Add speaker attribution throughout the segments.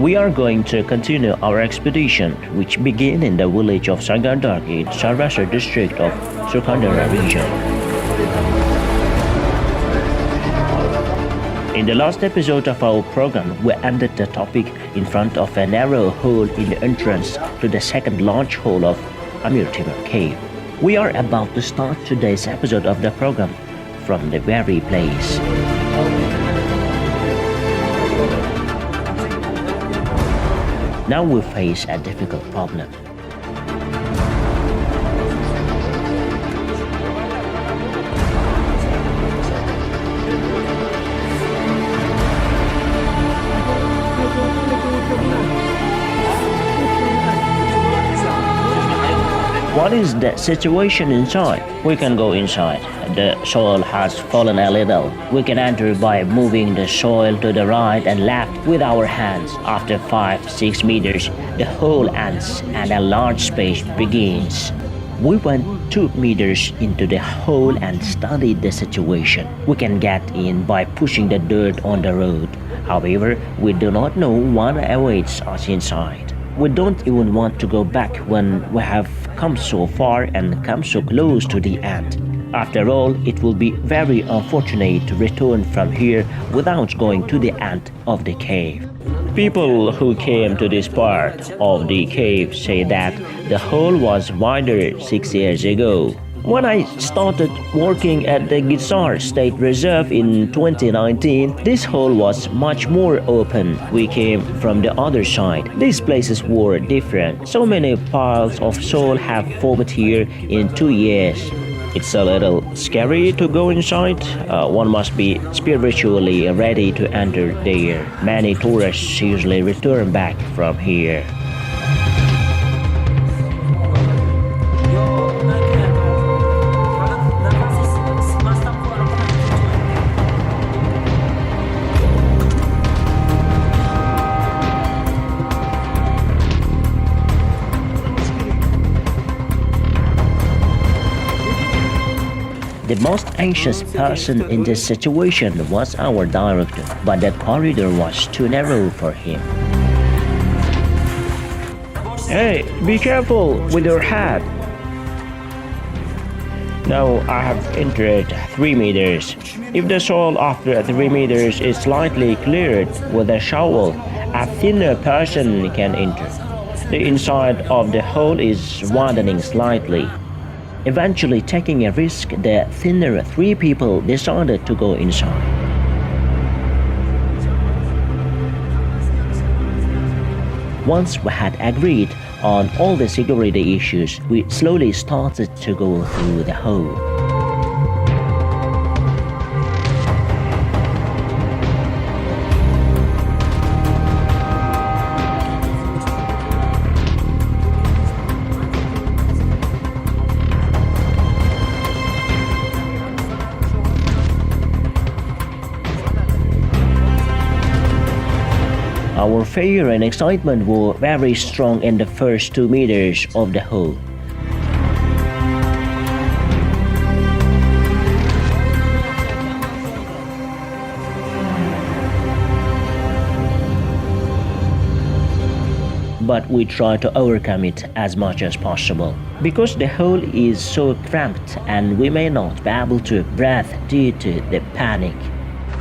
Speaker 1: We are going to continue our expedition, which began in the village of Sagandak in Sarvasar district of Sukandara region. In the last episode of our program, we ended the topic in front of a narrow hole in the entrance to the second large hole of Amir Timur Cave. We are about to start today's episode of the program from the very place. Now we face a difficult problem. What is the situation inside? We can go inside. The soil has fallen a little. We can enter by moving the soil to the right and left with our hands. After 5-6 meters, the hole ends and a large space begins. We went 2 meters into the hole and studied the situation. We can get in by pushing the dirt on the road. However, we do not know what awaits us inside. We don't even want to go back when we have come so far and come so close to the end. After all, it will be very unfortunate to return from here without going to the end of the cave. People who came to this part of the cave say that the hole was wider 6 years ago. When I started working at the Gitsar State Reserve in 2019, this hole was much more open. We came from the other side. These places were different. So many piles of soil have formed here in 2 years. It's a little scary to go inside. One must be spiritually ready to enter there. Many tourists usually return back from here. The most anxious person in this situation was our director, but the corridor was too narrow for him. Hey, be careful with your head. Now I have entered 3 meters. If the soil after 3 meters is slightly cleared with a shovel, a thinner person can enter. The inside of the hole is widening slightly. Eventually, taking a risk, the thinner 3 people decided to go inside. Once we had agreed on all the security issues, we slowly started to go through the hole. Our fear and excitement were very strong in the first 2 meters of the hole. But we try to overcome it as much as possible. Because the hole is so cramped and we may not be able to breathe due to the panic.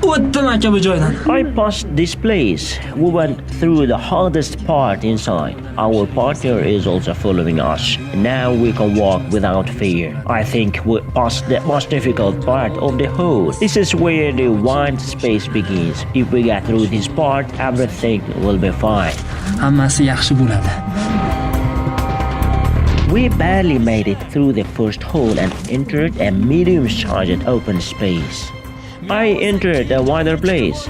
Speaker 1: I passed this place. We went through the hardest part inside. Our partner is also following us. Now we can walk without fear. I think we passed the most difficult part of the hole. This is where the wide space begins. If we get through this part, everything will be fine. We barely made it through the first hole and entered a medium-sized open space. I entered a wider place.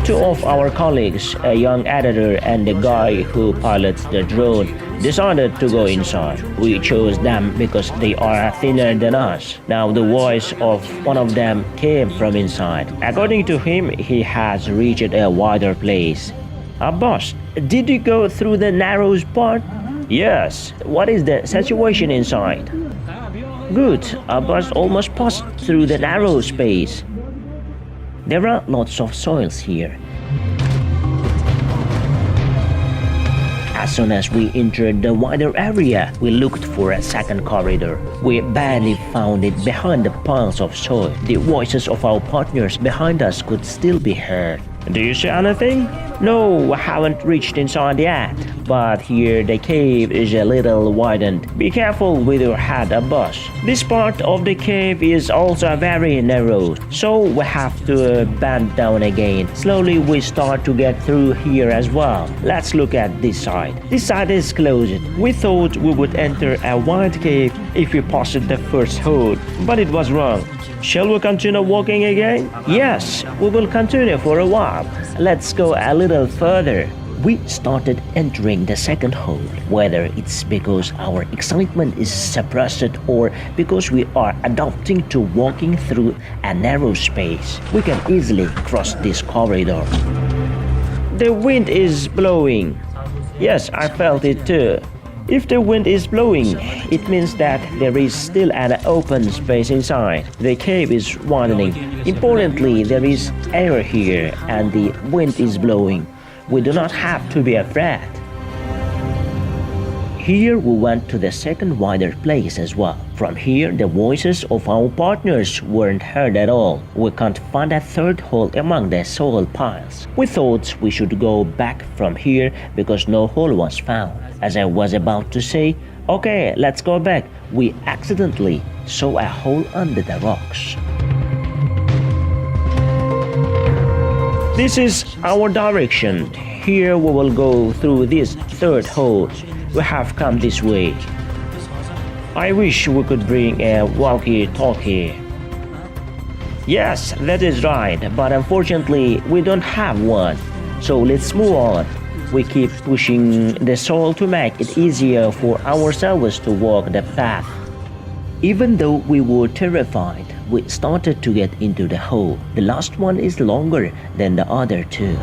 Speaker 1: Two of our colleagues, a young editor and the guy who pilots the drone, decided to go inside. We chose them because they are thinner than us. Now the voice of one of them came from inside. According to him, he has reached a wider place. Boss, did you go through the narrow part? Yes. What is the situation inside? Good. Bus almost passed through the narrow space. There are lots of soils here. As soon as we entered the wider area, we looked for a second corridor. We barely found it behind the piles of soil. The voices of our partners behind us could still be heard. Do you see anything? No, I haven't reached inside yet. But here the cave is a little widened. Be careful with your head above. This part of the cave is also very narrow, so we have to bend down again. Slowly we start to get through here as well. Let's look at this side. This side is closed. We thought we would enter a wide cave if we passed the first hole, but it was wrong. Shall we continue walking again? Yes, we will continue for a while. Let's go a little further. We started entering the second hole. Whether it's because our excitement is suppressed or because we are adapting to walking through a narrow space, we can easily cross this corridor. The wind is blowing. Yes, I felt it too. If the wind is blowing, it means that there is still an open space inside. The cave is widening. Importantly, there is air here and the wind is blowing. We do not have to be afraid. Here we went to the second wider place as well. From here, the voices of our partners weren't heard at all. We can't find a third hole among the soil piles. We thought we should go back from here because no hole was found. As I was about to say, okay, let's go back, we accidentally saw a hole under the rocks. This is our direction. Here we will go through this third hole. We have come this way. I wish we could bring a walkie-talkie. Yes, that is right, but unfortunately we don't have one. So let's move on. We keep pushing the soil to make it easier for ourselves to walk the path. Even though we were terrified, we started to get into the hole. The last one is longer than the other two.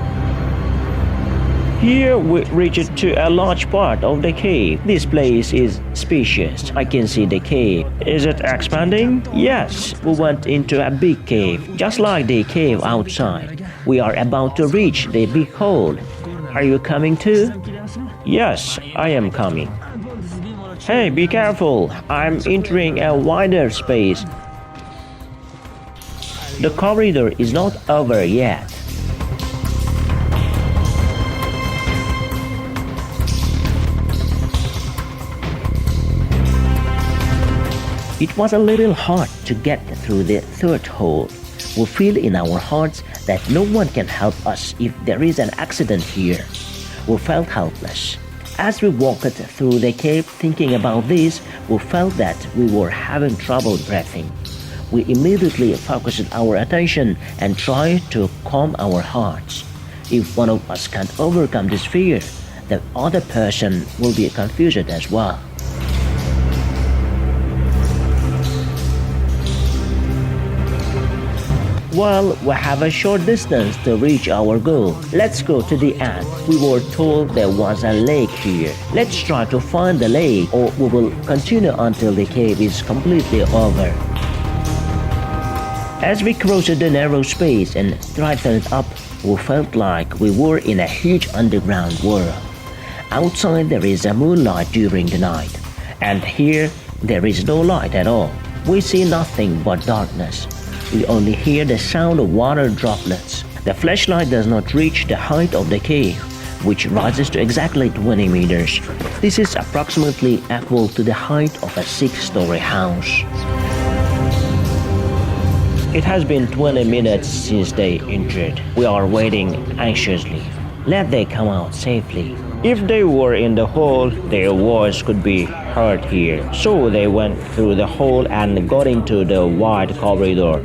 Speaker 1: Here we reached to a large part of the cave. This place is spacious. I can see the cave. Is it expanding? Yes, we went into a big cave, just like the cave outside. We are about to reach the big hole. Are you coming too? Yes, I am coming. Hey, be careful. I'm entering a wider space. The corridor is not over yet. It was a little hard to get through the third hole. We feel in our hearts that no one can help us if there is an accident here. We felt helpless. As we walked through the cave thinking about this, we felt that we were having trouble breathing. We immediately focused our attention and tried to calm our hearts. If one of us can't overcome this fear, the other person will be confused as well. Well, we have a short distance to reach our goal. Let's go to the end. We were told there was a lake here. Let's try to find the lake, or we will continue until the cave is completely over. As we crossed the narrow space and straightened up, we felt like we were in a huge underground world. Outside there is a moonlight during the night, and here there is no light at all. We see nothing but darkness. We only hear the sound of water droplets. The flashlight does not reach the height of the cave, which rises to exactly 20 meters. This is approximately equal to the height of a 6-story house. It has been 20 minutes since they entered. We are waiting anxiously. Let them come out safely. If they were in the hole, their voice could be heard here. So they went through the hole and got into the wide corridor.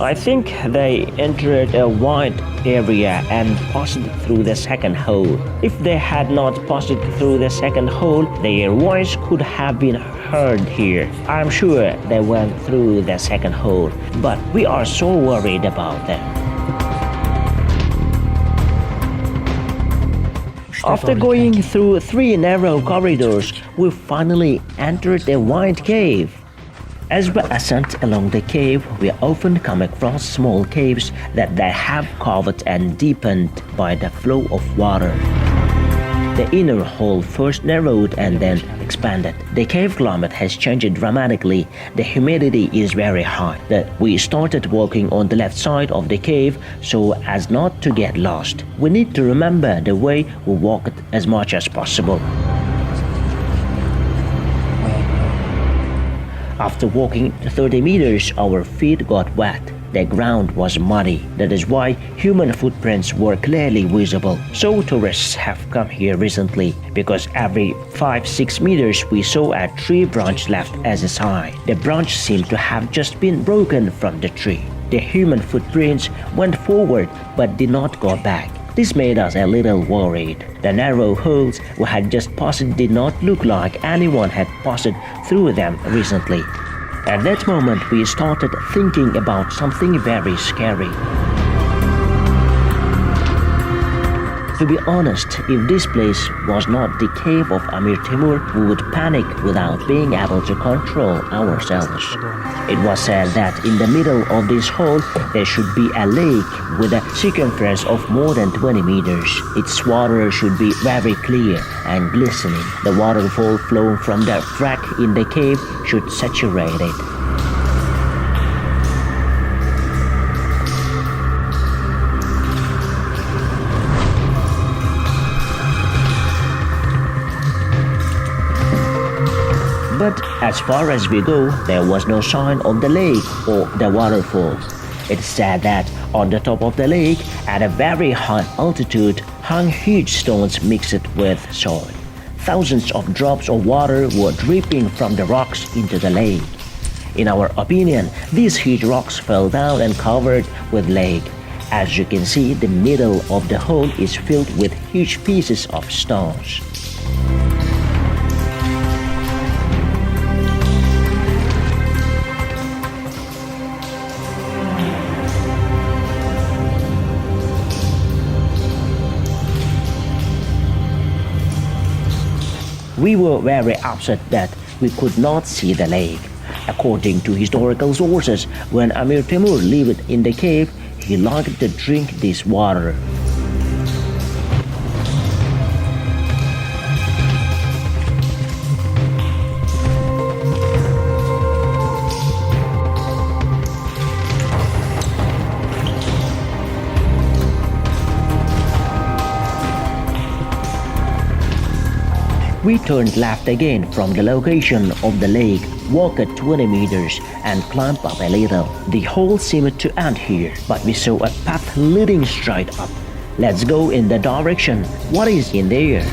Speaker 1: I think they entered a wide area and passed through the second hole. If they had not passed through the second hole, their voice could have been heard here. I'm sure they went through the second hole, but we are so worried about them. After going through 3 narrow corridors, we finally entered a wide cave. As we ascend along the cave, we often come across small caves that they have carved and deepened by the flow of water. The inner hole first narrowed and then expanded. The cave climate has changed dramatically. The humidity is very high. We started walking on the left side of the cave so as not to get lost. We need to remember the way we walked as much as possible. After walking 30 meters, our feet got wet. The ground was muddy. That is why human footprints were clearly visible. So tourists have come here recently because every 5-6 meters we saw a tree branch left as a sign. The branch seemed to have just been broken from the tree. The human footprints went forward but did not go back. This made us a little worried. The narrow holes we had just passed did not look like anyone had passed through them recently. At that moment, we started thinking about something very scary. To be honest, if this place was not the cave of Amir Timur, we would panic without being able to control ourselves. It was said that in the middle of this hole, there should be a lake with a circumference of more than 20 meters. Its water should be very clear and glistening. The waterfall flowing from the crack in the cave should saturate it. But as far as we go, there was no sign of the lake or the waterfall. It is said that on the top of the lake, at a very high altitude, hung huge stones mixed with soil. Thousands of drops of water were dripping from the rocks into the lake. In our opinion, these huge rocks fell down and covered with lake. As you can see, the middle of the hole is filled with huge pieces of stones. We were very upset that we could not see the lake. According to historical sources, when Amir Timur lived in the cave, he liked to drink this water. We turned left again from the location of the lake, walked 20 meters and climbed up a little. The hole seemed to end here, but we saw a path leading straight up. Let's go in the direction. What is in there?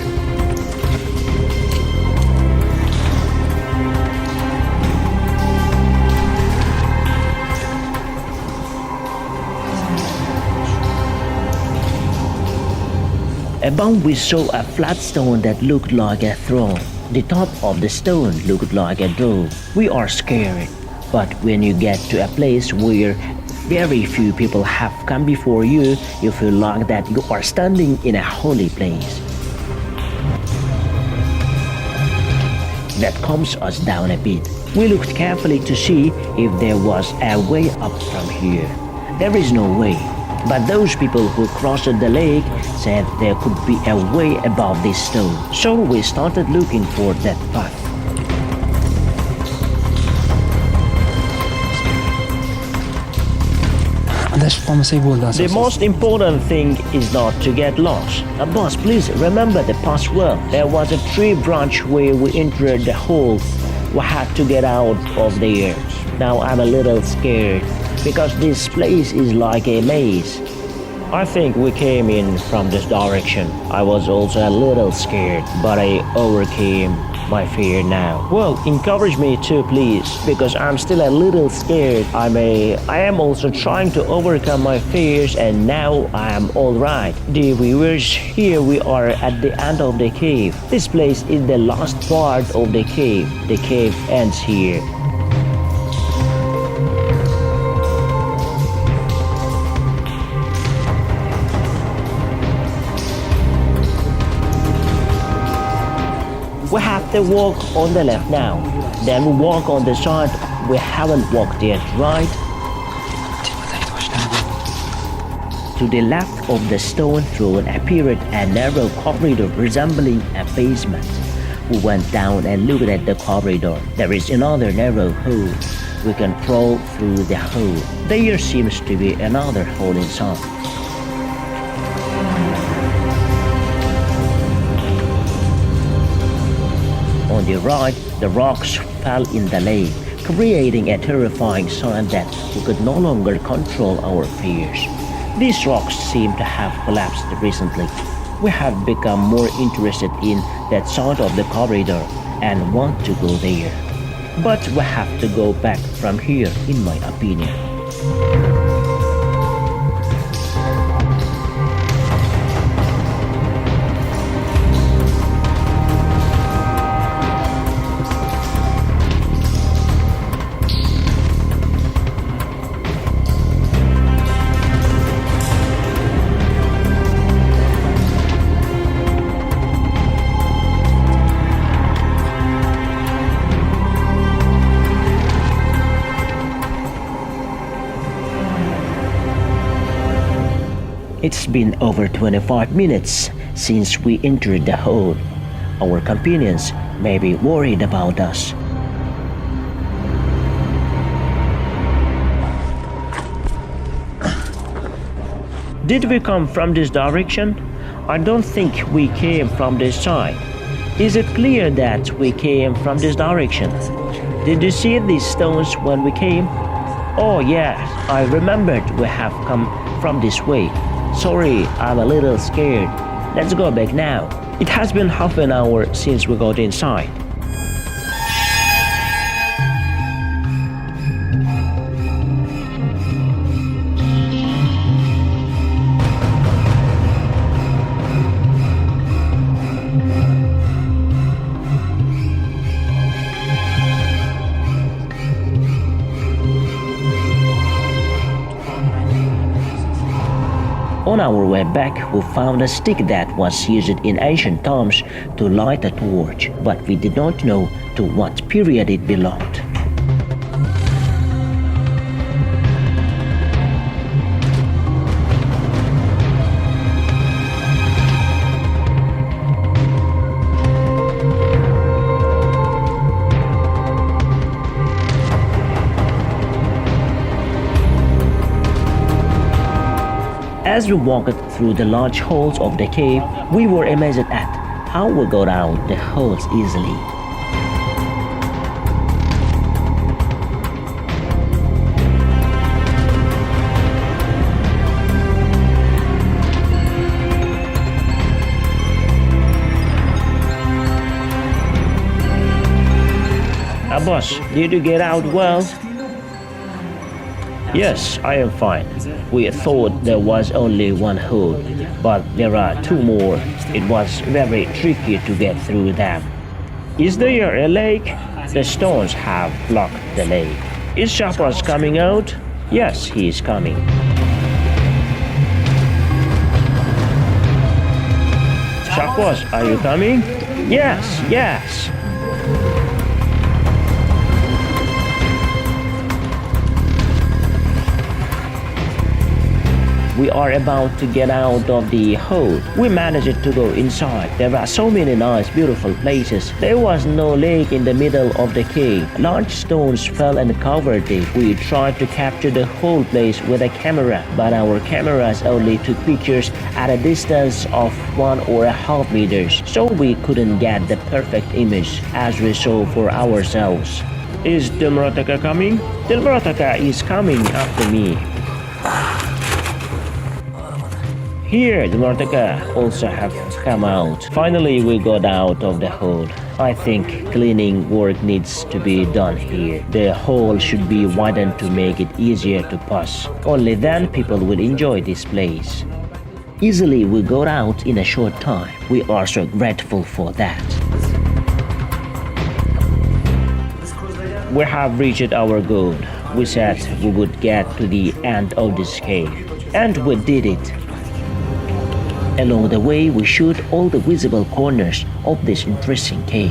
Speaker 1: Above we saw a flat stone that looked like a throne. The top of the stone looked like a door. We are scared, but when you get to a place where very few people have come before you, you feel like that you are standing in a holy place. That calms us down a bit. We looked carefully to see if there was a way up from here. There is no way. But those people who crossed the lake said there could be a way above this stone. So we started looking for that path. The most important thing is not to get lost. Boss, please remember the path well. There was a tree branch where we entered the hole. We had to get out of there. Now I'm a little scared, because this place is like a maze. I think we came in from this direction. I was also a little scared, but I overcame my fear now. Well, encourage me too, please, because I'm still a little scared. I am also trying to overcome my fears, and now I am all right. Dear viewers, here we are at the end of the cave. This place is the last part of the cave. The cave ends here. We have to walk on the left now. Then we walk on the side We haven't walked yet, right? To the left of the stone throne appeared a narrow corridor resembling a basement. We went down and looked at the corridor. There is another narrow hole. We can crawl through the hole. There seems to be another hole inside. On the right, the rocks fell in the lake, creating a terrifying sound that we could no longer control our fears. These rocks seem to have collapsed recently. We have become more interested in that side of the corridor and want to go there. But we have to go back from here, in my opinion. It's been over 25 minutes since we entered the hole. Our companions may be worried about us. Did we come from this direction? I don't think we came from this side. Is it clear that we came from this direction? Did you see these stones when we came? Oh yes, I remembered we have come from this way. Sorry, I'm a little scared. Let's go back now. It has been half an hour since we got inside. On our way back, we found a stick that was used in ancient times to light a torch, but we did not know to what period it belonged. As we walked through the large holes of the cave, we were amazed at how we got out the holes easily. Boss, did you get out well? Yes, I am fine. We thought there was only one hole, but there are two more. It was very tricky to get through them. Is there a lake? The stones have blocked the lake. Is Shahbaz coming out? Yes, he is coming. Shahbaz, are you coming? Yes, yes. We are about to get out of the hole. We managed to go inside. There are so many nice, beautiful places. There was no lake in the middle of the cave. Large stones fell and covered it. We tried to capture the whole place with a camera, but our cameras only took pictures at a distance of 1.5 meters, so we couldn't get the perfect image as we saw for ourselves. Is Dilmurataka coming? Dilmurataka is coming after me. Here, the Dilmurataka also have come out. Finally, we got out of the hole. I think cleaning work needs to be done here. The hole should be widened to make it easier to pass. Only then people will enjoy this place. Easily we got out in a short time. We are so grateful for that. We have reached our goal. We said we would get to the end of this cave. And we did it. Along the way, we showed all the visible corners of this interesting cave.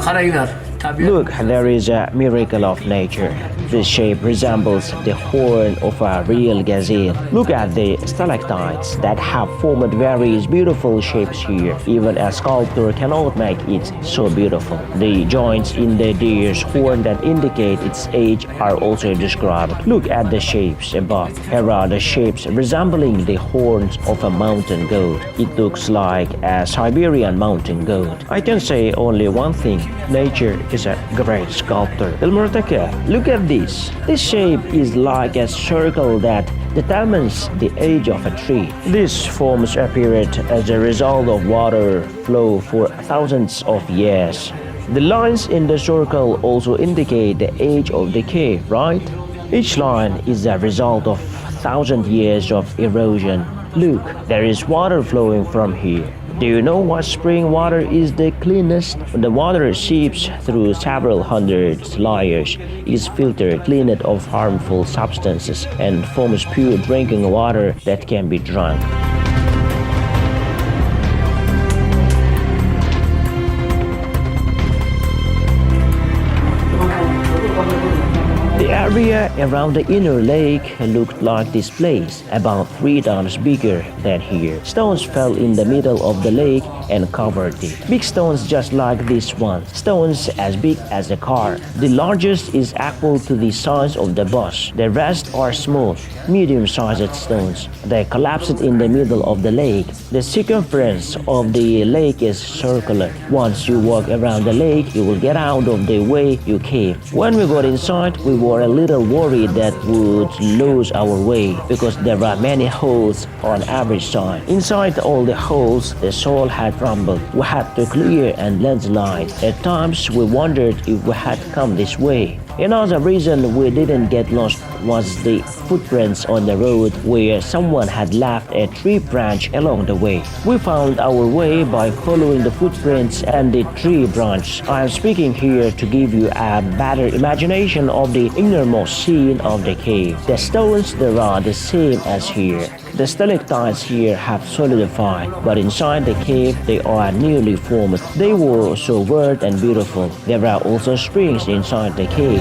Speaker 2: qaranglar. Tabiat.
Speaker 1: Look, there is a miracle of nature. This shape resembles the horn of a real gazelle. Look at the stalactites that have formed various beautiful shapes here. Even a sculptor cannot make it so beautiful. The joints in the deer's horn that indicate its age are also described. Look at the shapes above. Here are the shapes resembling the horns of a mountain goat. It looks like a Siberian mountain goat. I can say only one thing. Nature is a great sculptor. Look at this. This shape is like a circle that determines the age of a tree. These forms appeared as a result of water flow for thousands of years. The lines in the circle also indicate the age of the cave, right? Each line is a result of 1,000 years of erosion. Look, there is water flowing from here. Do you know what spring water is the cleanest? When the water seeps through several hundred layers, it is filtered, cleaned of harmful substances, and forms pure drinking water that can be drunk. The area around the inner lake looked like this place, about 3 times bigger than here. Stones fell in the middle of the lake and covered it. Big stones just like this one, stones as big as a car. The largest is equal to the size of the bus. The rest are small, medium-sized stones. They collapsed in the middle of the lake. The circumference of the lake is circular. Once you walk around the lake, you will get out of the way you came. When we got inside, we were a little worried that we would lose our way because there are many holes on every side. Inside all the holes, the soil had rumbled. We had to clear and landslide. At times, we wondered if we had come this way. Another reason we didn't get lost was the footprints on the road where someone had left a tree branch along the way. We found our way by following the footprints and the tree branch. I am speaking here to give you a better imagination of the innermost scene of the cave. The stones there are the same as here. The stalactites here have solidified, but inside the cave they are newly formed. They were so weird and beautiful. There are also springs inside the cave.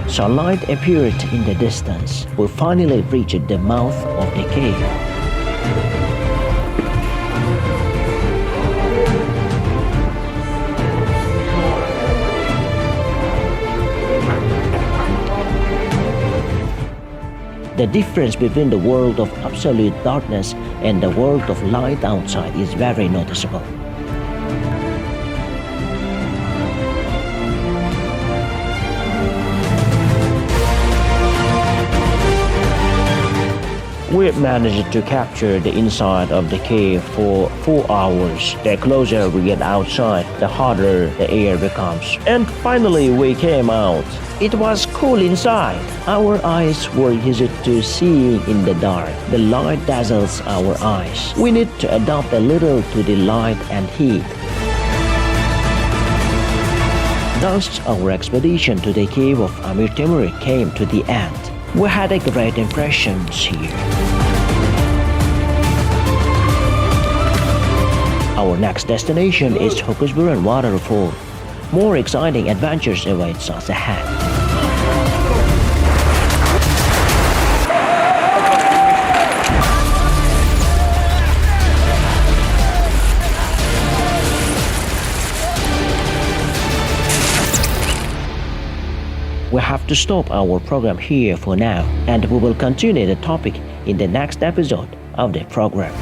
Speaker 1: Sunlight appeared in the distance. We finally reached the mouth of the cave. The difference between the world of absolute darkness and the world of light outside is very noticeable. We managed to capture the inside of the cave for 4 hours. The closer we get outside, the hotter the air becomes. And finally we came out. It was cool inside. Our eyes were used to seeing in the dark. The light dazzles our eyes. We need to adapt a little to the light and heat. Thus, our expedition to the cave of Amir Timur came to the end. We had a great impressions here. Our next destination is Hokuzburan Waterfall. More exciting adventures awaits us ahead. We have to stop our program here for now, and we will continue the topic in the next episode of the program.